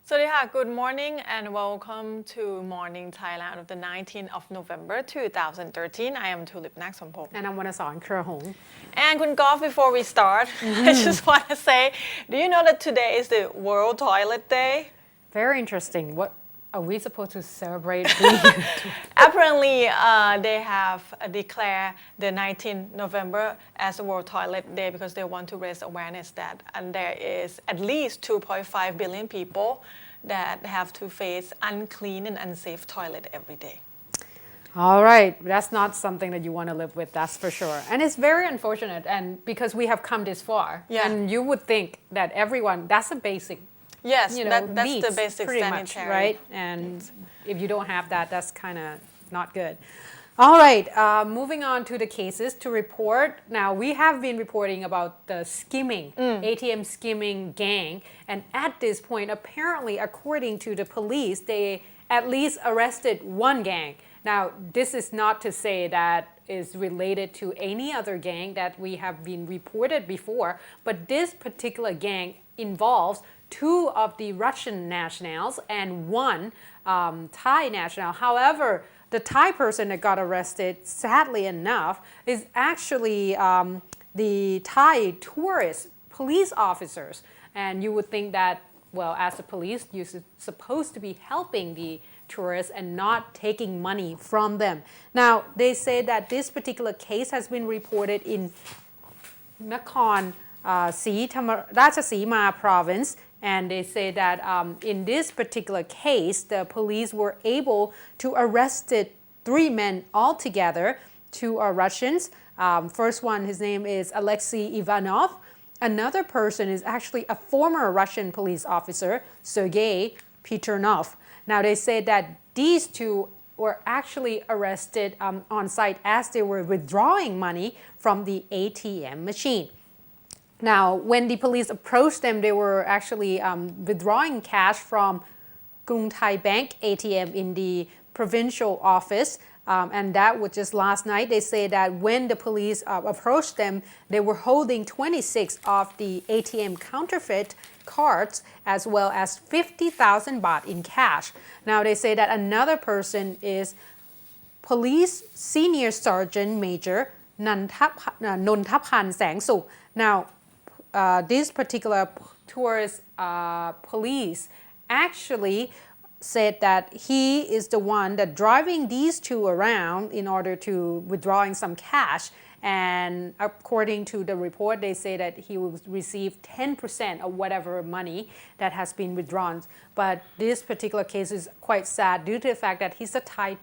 สวัสดีค่ะ Good morning and welcome to Morning Thailand of the 19th of November 2013. I am Tulip Naksonpok. And I'm Wanasan Kurahong. And Kun Golf, before we start, I just want to say, do you know that today is the World Toilet Day? Very interesting. What are we supposed to celebrate? Apparently, they have declared the 19th November as the World Toilet Day because they want to raise awareness that and there is at least 2.5 billion people that have to face unclean and unsafe toilet every day. All right, that's not something that you want to live with, that's for sure. And it's very unfortunate, and because we have come this far, and you would think that everyone, that's a basic. Yes, that's needs, the basic pretty sanitary. Much, right? And if you don't have that, that's kind of not good. All right, moving on to the cases to report. Now, we have been reporting about the skimming, ATM skimming gang. And at this point, apparently, according to the police, they at least arrested one gang. Now, this is not to say that is related to any other gang that we have been reported before, but this particular gang involves two of the Russian nationals and one Thai national. However, the Thai person that got arrested, sadly enough, is actually the Thai tourist police officers. And you would think that, well, as a police, you're supposed to be helping the tourists and not taking money from them. Now, they say that this particular case has been reported in Nakhon Ratchasima province. And they say that in this particular case, the police were able to arrest 3 men altogether. 2 are Russians. First one, his name is Alexei Ivanov. Another person is actually a former Russian police officer, Sergei Peternov. Now they say that these 2 were actually arrested on site as they were withdrawing money from the ATM machine. Now, when the police approached them, they were actually withdrawing cash from Krung Thai Bank ATM in the provincial office. And that was just last night. They say that when the police approached them, they were holding 26 of the ATM counterfeit cards as well as 50,000 baht in cash. Now, they say that another person is Police Senior Sergeant Major Nontapan Sangsuk. Now, this particular tourist police actually said that he is the one that driving these 2 around in order to withdrawing some cash. And according to the report, they say that he will receive 10% of whatever money that has been withdrawn. But this particular case is quite sad due to the fact that he's a Thai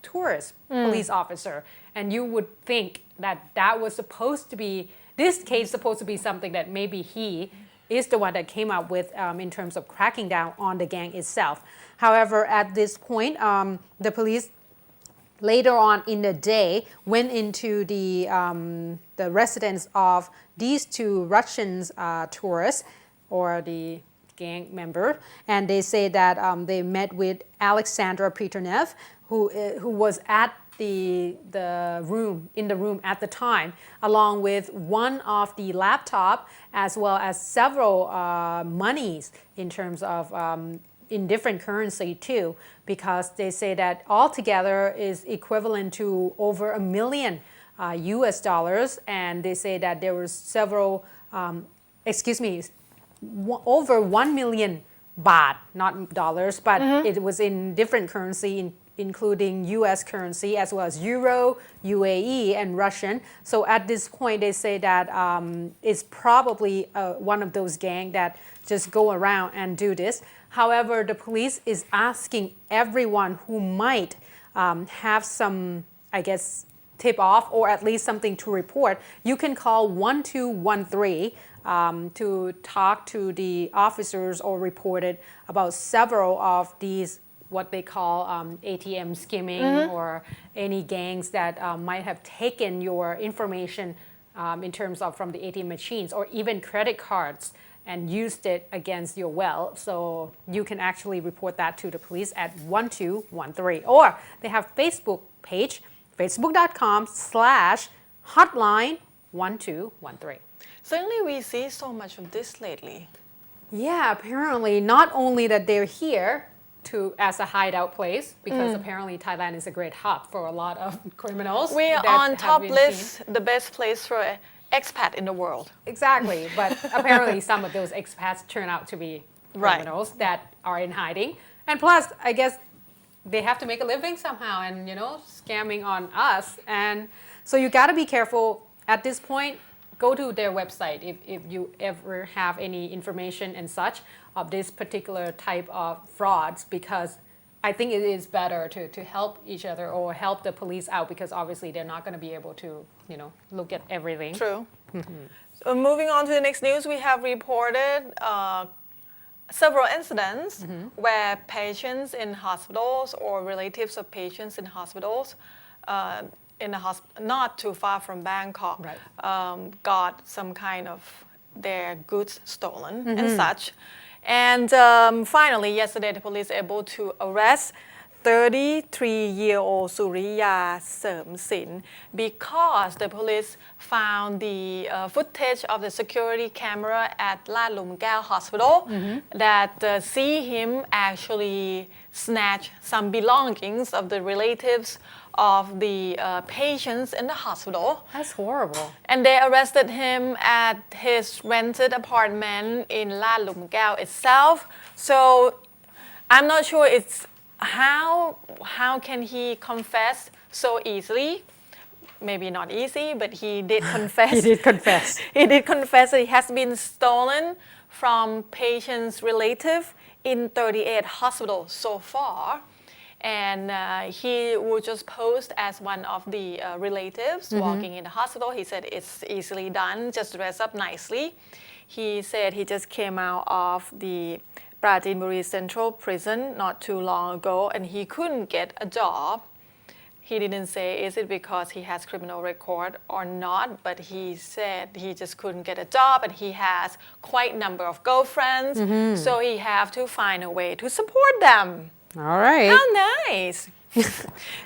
tourist police officer. And you would think that that was supposed to be this case supposed to be something that maybe he is the one that came up with in terms of cracking down on the gang itself. However, at this point, the police later on in the day went into the residence of these 2 Russian tourists or the gang member, and they say that they met with Alexandra Peternov, who was at the room at the time, along with one of the laptop as well as several monies in terms of in different currency too, because they say that altogether is equivalent to over $1 million US dollars, and they say that there were several, over 1 million baht, not dollars, but it was in different currency including US currency as well as Euro, UAE, and Russian. So at this point, they say that it's probably one of those gangs that just go around and do this. However, the police is asking everyone who might have some, I guess, tip off or at least something to report. You can call 1213 to talk to the officers or report it about several of these what they call ATM skimming or any gangs that might have taken your information in terms of from the ATM machines or even credit cards and used it against your wealth. So you can actually report that to the police at 1213. Or they have Facebook page, facebook.com/hotline1213. Certainly we see so much of this lately. Yeah, apparently not only that they're here to as a hideout place, because apparently Thailand is a great hub for a lot of criminals. We are that on have top been list, the best place for an expat in the world. Exactly, but apparently some of those expats turn out to be Right. criminals that are in hiding. And plus, I guess they have to make a living somehow and, scamming on us. And so you got to be careful at this point. Go to their website if you ever have any information and such of this particular type of frauds, because I think it is better to help each other or help the police out, because obviously they're not going to be able to, look at everything. True. So moving on to the next news, we have reported several incidents where patients in hospitals or relatives of patients in hospitals not too far from Bangkok Right. got some kind of their goods stolen and such. And finally, yesterday, the police able to arrest 33-year-old Suriya Sermsin because the police found the footage of the security camera at La Lum Keo Hospital that see him actually snatch some belongings of the relatives of the patients in the hospital. That's horrible. And they arrested him at his rented apartment in La Lum Keo itself. So I'm not sure it's how can he confess so easily? Maybe not easy, but he did confess. He did confess. He did confess that he has been stolen from patients' relative in 38 hospitals so far. And he would just post as one of the relatives walking in the hospital. He said it's easily done, just dress up nicely. He said he just came out of the Prajinburi Central Prison not too long ago, and he couldn't get a job. He didn't say is it because he has criminal record or not, but he said he just couldn't get a job, and he has quite a number of girlfriends, so he have to find a way to support them. All right. How nice.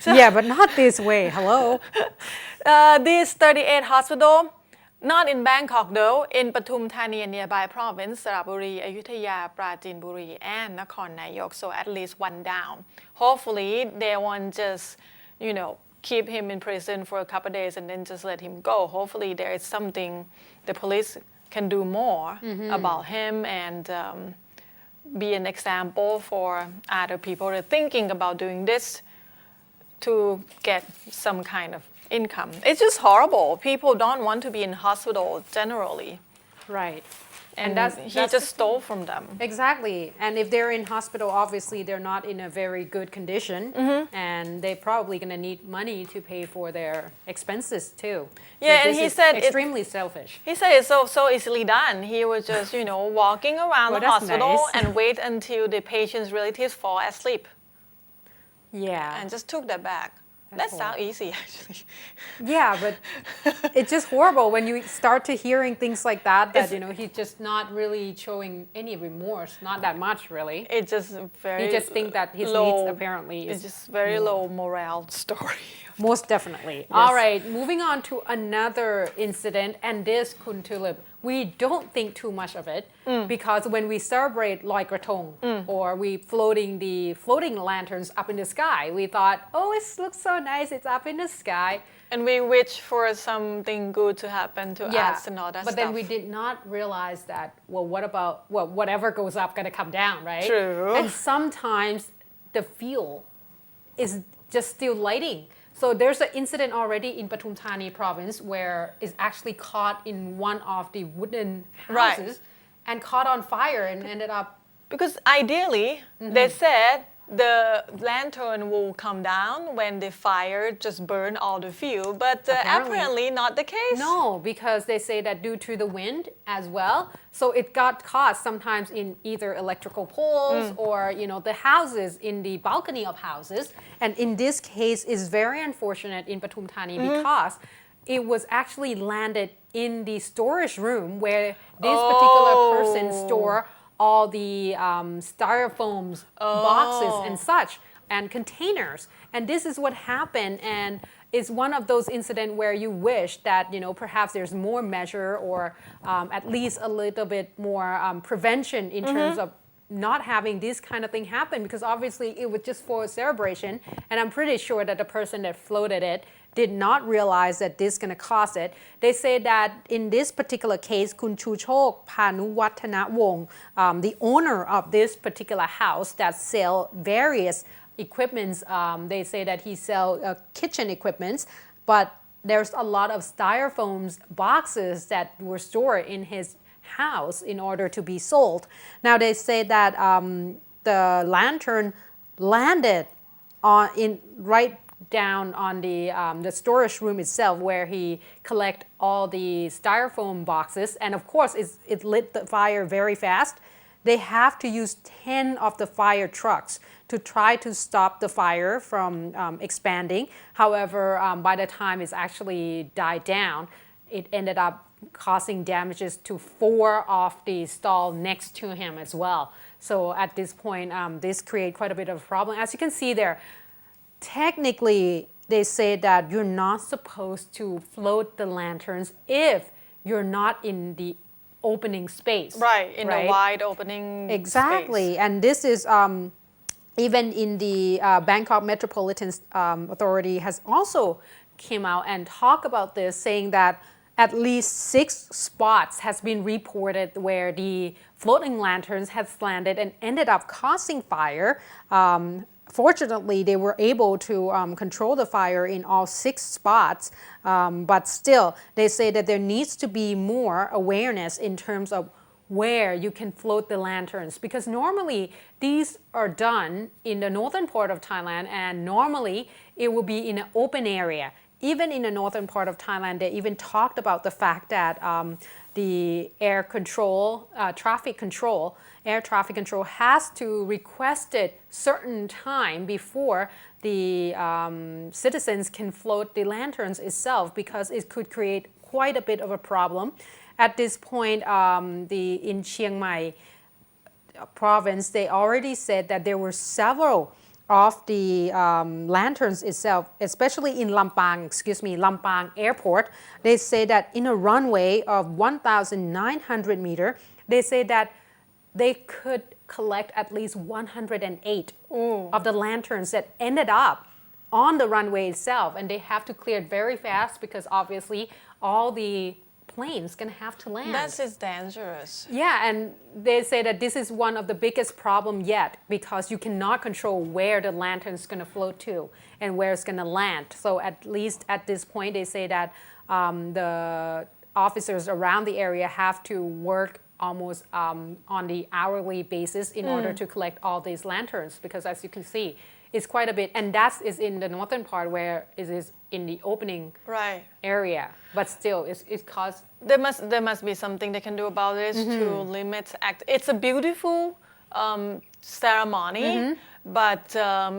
Yeah, but not this way. Hello. This 38 hospital, not in Bangkok though, in Pathum Thani and nearby province, Saraburi, Ayutthaya, Prajinburi, and Nakhon Nayok. So at least one down. Hopefully they won't just, keep him in prison for a couple of days and then just let him go. Hopefully there is something the police can do more about him and be an example for other people that are thinking about doing this to get some kind of income. It's just horrible. People don't want to be in hospital generally. Right. And he that's just stole from them. Exactly. And if they're in hospital, obviously they're not in a very good condition, and they're probably going to need money to pay for their expenses too. Yeah, So and this he is said extremely selfish. He said it's so easily done. He was just, walking around Well, the that's hospital nice. and wait until the patient's relatives fall asleep Yeah. and just took their bag. That sounds easy, actually. Yeah, but it's just horrible when you start to hearing things like that, he's just not really showing any remorse, not that much really. It's just very You just think that his low, needs apparently it's is just very low morale story. most definitely. All right, moving on to another incident, and this Kun Tulip, we don't think too much of it because when we celebrate Loi Krathong or we floating the floating lanterns up in the sky, we thought, oh, it looks so nice, it's up in the sky. And we wish for something good to happen to us and all that but stuff. then we did not realize that, whatever goes up gonna come down, right? True. And sometimes the fuel is just still lighting. So there's an incident already in Pathum Thani province where it's actually caught in one of the wooden houses and caught on fire and ended up. Because ideally, they said the lantern will come down when the fire just burn all the fuel, but apparently not the case. No, because they say that due to the wind as well, so it got caught sometimes in either electrical poles or the houses in the balcony of houses. And in this case, is very unfortunate in Pathum Thani because it was actually landed in the storage room where this particular person store all the styrofoams, boxes and such. and containers. And this is what happened, and it's one of those incidents where you wish that perhaps there's more measure or at least a little bit more prevention in terms of not having this kind of thing happen, because obviously it was just for a celebration, and I'm pretty sure that the person that floated it did not realize that this is going to cause it. They say that in this particular case, Kun Chu Chok Panuwattana Wong, the owner of this particular house that sell various equipments, they say that he sell kitchen equipments, but there's a lot of styrofoam boxes that were stored in his house in order to be sold. Now they say that the lantern landed right down on the storage room itself, where he collect all the styrofoam boxes, and of course it lit the fire very fast. They have to use 10 of the fire trucks to try to stop the fire from expanding. However, by the time it's actually died down, it ended up causing damages to 4 of the stall next to him as well. So at this point, this creates quite a bit of a problem. As you can see there, technically, they say that you're not supposed to float the lanterns if you're not in the opening space. Right, in the wide opening Exactly. space. And this is even in the Bangkok Metropolitan Authority has also came out and talked about this, saying that at least 6 spots has been reported where the floating lanterns has landed and ended up causing fire. Fortunately, they were able to control the fire in all 6 spots, but still, they say that there needs to be more awareness in terms of where you can float the lanterns, because normally these are done in the northern part of Thailand, and normally it will be in an open area. Even in the northern part of Thailand, they even talked about the fact that the air traffic control has to request it certain time before the citizens can float the lanterns itself, because it could create quite a bit of a problem. At this point, in Chiang Mai province, they already said that there were several of the lanterns itself, especially in Lampang Airport. They say that in a runway of 1,900 meters, they say that they could collect at least 108 of the lanterns that ended up on the runway itself, and they have to clear it very fast, because obviously all the planes gonna have to land. That is dangerous. Yeah, and they say that this is one of the biggest problem yet, because you cannot control where the lantern's gonna float to and where it's gonna land. So at least at this point, they say that the officers around the area have to work almost on the hourly basis in order to collect all these lanterns, because as you can see, it's quite a bit, and that is in the northern part where it is in the opening area. But still, it's caused. There must be something they can do about this to limit act. It's a beautiful ceremony, but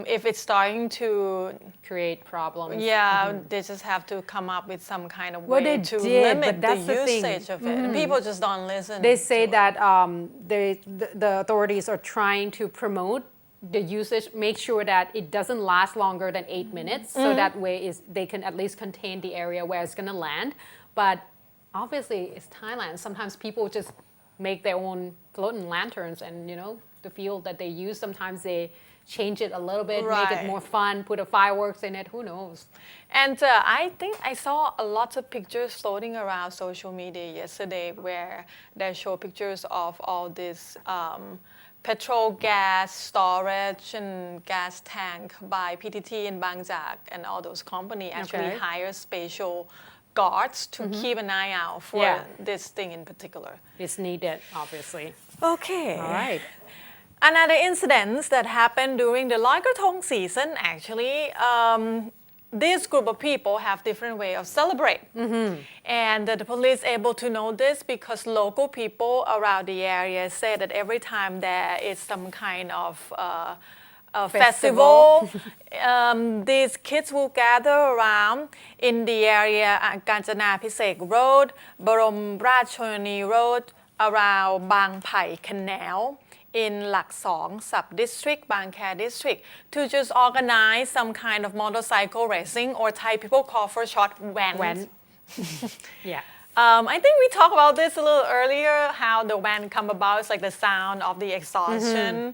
if it's starting to create problems, they just have to come up with some kind of way to limit the usage of it. And people just don't listen. They say that the authorities are trying to promote the usage, make sure that it doesn't last longer than 8 minutes, so that way they can at least contain the area where it's going to land. But obviously, it's Thailand. Sometimes people just make their own floating lanterns, and the field that they use, sometimes they change it a little bit, make it more fun, put a fireworks in it, who knows. And I think I saw a lot of pictures floating around social media yesterday where they show pictures of all this petrol gas storage and gas tank by PTT and Bangkok, and all those companies actually hire special guards to keep an eye out for this thing in particular. It's needed, obviously. Okay. All right. Another incident that happened during the Loi Krathong season, actually, this group of people have different way of celebrate. And the police able to know this because local people around the area say that every time there is some kind of a festival, these kids will gather around in the area Kanchana Pisek Road, Barom Rachoni Road, around Bang Pai Canal, in Lak Song sub-district, Bang Khae district, to just organize some kind of motorcycle racing, or Thai people call for short van. Yeah. I think we talked about this a little earlier, how the van come about. It's like the sound of the exhaustion.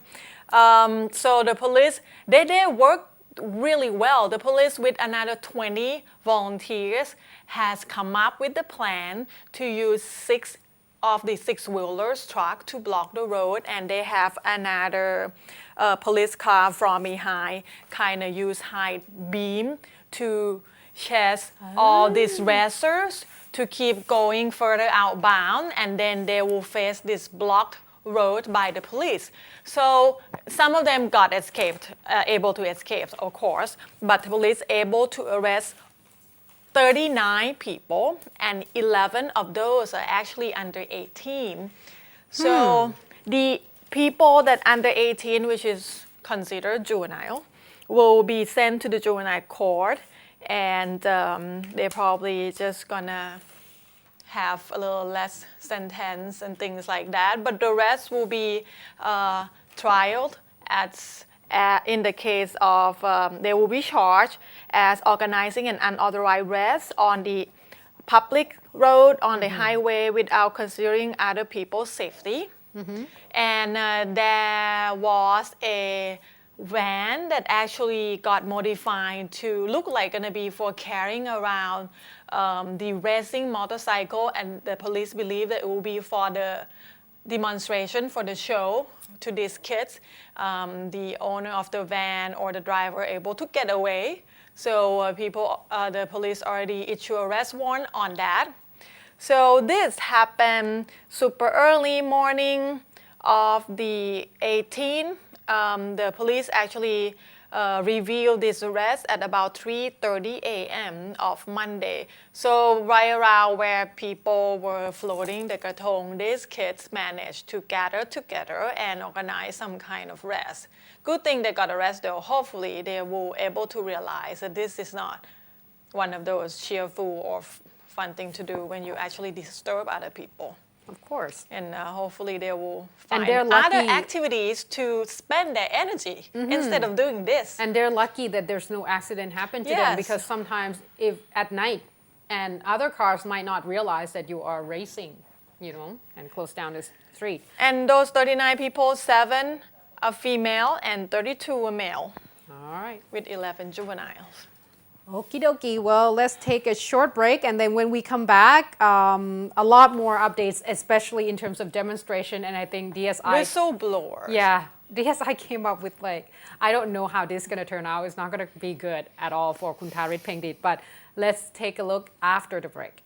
So the police, they work really well. The police with another 20 volunteers has come up with the plan to use 6 of the 6-wheelers truck to block the road, and they have another police car from behind, kind of use high beam to chase all these racers to keep going further outbound, and then they will face this blocked road by the police. So some of them got able to escape, of course, but the police able to arrest 39 people, and 11 of those are actually under 18. So the people that under 18, which is considered juvenile, will be sent to the juvenile court, and they're probably just gonna have a little less sentence and things like that. But the rest will be trialed in the case of, they will be charged as organizing an unauthorized arrest on the public road, on the highway, without considering other people's safety. And there was a van that actually got modified to look like gonna be for carrying around the racing motorcycle, and the police believe that it will be for the demonstration, for the show to these kids. The owner of the van or the driver able to get away. So the police already issue arrest warrant on that. So this happened super early morning of the 18th. The police actually revealed this arrest at about 3:30 a.m. of Monday. So right around where people were floating the krathong, these kids managed to gather together and organize some kind of rest. Good thing they got arrested, though. Hopefully they will able to realize that this is not one of those cheerful or fun thing to do when you actually disturb other people. Of course. And hopefully they will find they're lucky, other activities to spend their energy instead of doing this. and they're lucky that there's no accident happen to them, Yes. because sometimes if at night and other cars might not realize that you are racing, and close down the street. And those 39 people, 7 are female and 32 are male, All right. with 11 juveniles. Okie dokie. Well, let's take a short break, and then when we come back, a lot more updates, especially in terms of demonstration. And I think DSI. Whistleblowers. Yeah, DSI came up with I don't know how this is going to turn out. It's not going to be good at all for Kun Tharit Phengdit. But let's take a look after the break.